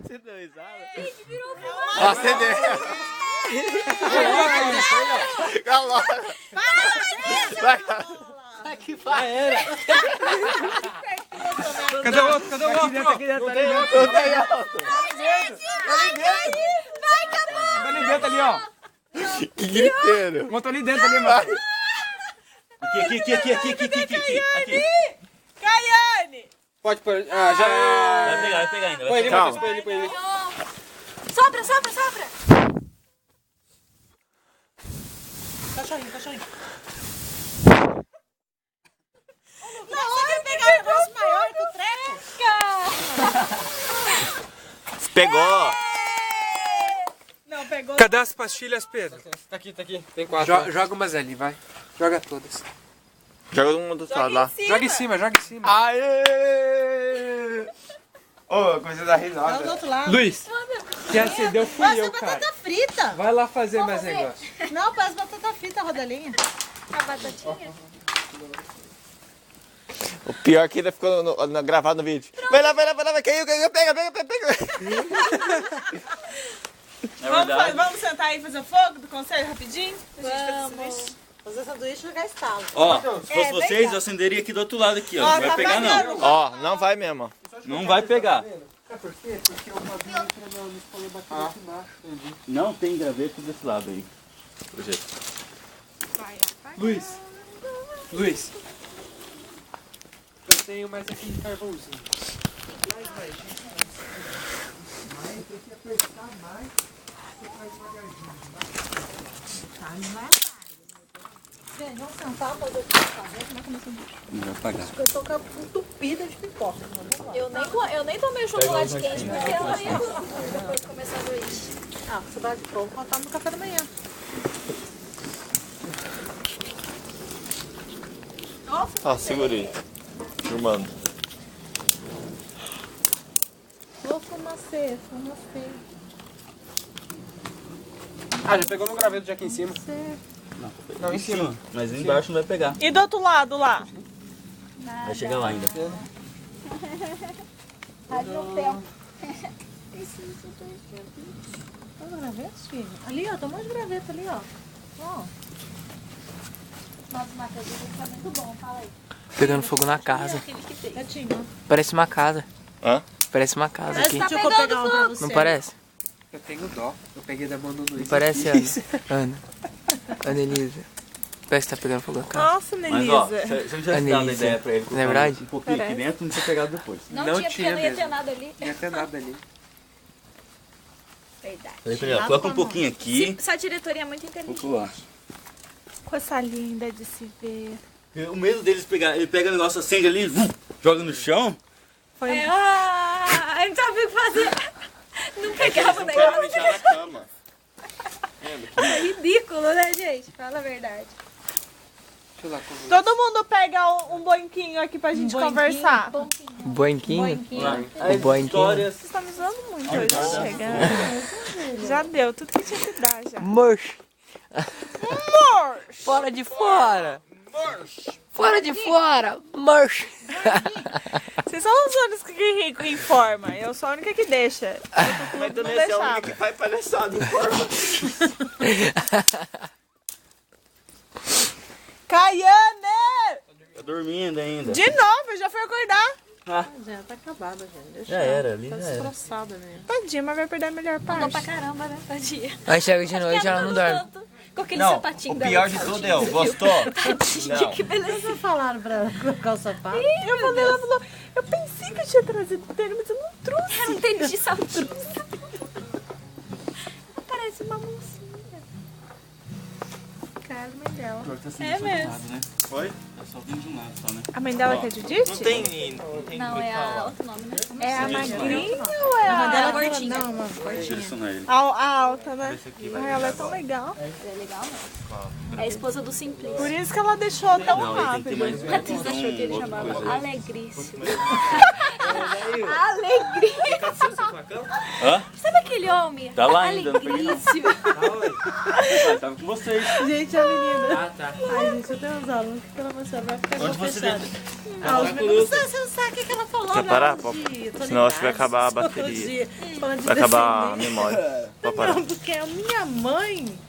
Você deu risada? Gente, virou Ó, você deu. Calma. Vai que vai. Cadê o outro? Cadê o outro? Não tem outro. Vai, acabou! Tá ali dentro ali, ó. Que griteiro. Monta ali dentro ali, mano. Aqui. Caiane! Pode pôr. Ah, já. Vai pegar ainda. Põe ele, Calma. Matheus, põe ele. Sopra! Cachorrinho. Não, você quer pegar um negócio maior que o treco? Pegou. Não, pegou. Cadê as pastilhas, Pedro? Tá aqui. Tem 4. Joga umas ali, vai. Joga todas. Joga um do outro lado lá. Joga em cima. Aê! Ô, coisa da Não, do risada. outro lado. Luiz, quem acendeu fui Nossa, eu, cara. batata frita. Vai lá fazer mais negócio. Não, parece batata frita, Rodelinha. A batatinha. O pior que ainda ficou gravado no vídeo. Vai lá, caiu, pega. Vamos sentar aí e fazer fogo do conselho rapidinho? Vamos. Fazer sanduíche e jogar estalo. Ó, se fosse vocês, eu acenderia aqui do outro lado aqui, ó. Não vai pegar não. Ó, não vai mesmo. Não vai pegar. Sabe por quê? Porque o bagulho entra no espolho bater aqui embaixo. Não tem graveta desse lado aí. Projeto. Luiz. Eu tenho mais aqui de carvãozinho. Tem que apertar mais. Você faz devagarzinho. Gente, vamos sentar, fazer o que fazer. Como é que nós vamos? Não vai pagar. Eu tô entupida de pipoca. Eu nem tomei chocolate quente porque eu ia depois de começar a doer. Ah, você vai de fogo, vou botar no café da manhã. Ó, segurei. Filmando. Vou fumacê. Ah, já pegou no graveto já aqui em cima? Não, em cima. Mas embaixo não vai pegar. E do outro lado lá? Vai chegar lá ainda. Tá no graveto, filho? Ali, ó, tem um monte de graveto ali, ó. Ó. Nossa, Matheus, isso tá muito bom, fala aí. Pegando fogo na casa. Aquele que tem. Quietinho. Parece uma casa. Hã? Parece uma casa aqui. Deixa eu pegar um pra você. Não parece? Eu tenho dó. Eu peguei da mão do Luiz. Não parece, Ana? Ana Elisa. Parece que tá pegando fogo na casa. Nossa, Mas ó, Nelisa. se a gente tivesse dado a Anelise. ideia pra ele Não é verdade? um pouquinho aqui dentro, não tinha pegado depois. Não, Não tinha, porque tinha não ia mesmo. ter nada ali. Não ia ter nada ali. Verdade. Falei pra ele, ó, coloca um pouquinho aqui, Essa diretoria é muito um inteligente. pouco lá. Coisa linda de se ver. O medo deles pegar, ele pega o negócio, acende ali, joga no chão. Foi Ele não sabia o que fazer. Não pegava o Não quero negócio. mijar na cama. É ridículo, né, gente? Fala a verdade. Deixa eu lá com o Luiz. Todo mundo pega um banquinho aqui pra gente conversar. Banquinho? Aí, O boinquinho. histórias. Vocês estão me zoando muito hoje. Chega. Já deu tudo que tinha que dar já. Murcho. Fora de fora. Fora de fora. Murcho. Vocês são os únicos que informam. Eu sou a única que deixa. Mas tu Não não é a deixava. única que faz palhaçada, informa. Caiane! Tá dormindo ainda. De novo, eu já fui acordar. Já tá acabada, gente. Deixa Já era, ali Tá já era. destroçada mesmo. Tadinha, mas vai perder a melhor Mandou parte. pra caramba, né? Tadinha. Aí chega de noite ela não dorme. Com aquele Não, sapatinho o dela. pior de tudo é, ó, gostou? Não. Que beleza. Vocês falaram pra ela colocar o sapato? Eu falei, ela falou, eu pensei que eu tinha trazido dele, mas eu não trouxe. Eu não entendi essa Parece uma mocinha. Cara, mãe dela. É mesmo. né? Foi? É só vindo de um lado só, né? A mãe dela que é Judite? Não tem Não, é a outro nome, né? É a magrinha ou é A a... dela é gordinha. Não, uma gordinha. Direcionar ele. A alta, né? Ai, ela é tão legal. É legal, não. É a esposa do Simplício. Por isso que ela deixou tão Não, ele tem que ter rápido. mais A Thaís achou que ele outra chamava coisa aí. Alegríssimo. Hã? Sabe aquele homem? Tá lá ainda, não peguei não. Alegríssimo. Ah, tava com vocês. Gente, a menina. Ah, tá. Ai, gente, eu tenho uns alunos que pelo amor de Deus vai ficar Onde você fechado. deve... Ah, você não sabe o que ela falou, Quer não, parar? Gi, Pode. eu tô Senão acho que vai ligada, acabar a sou bateria. Gi, falando de Vai acabar a descendente. memória. Pode parar. Não, porque a minha mãe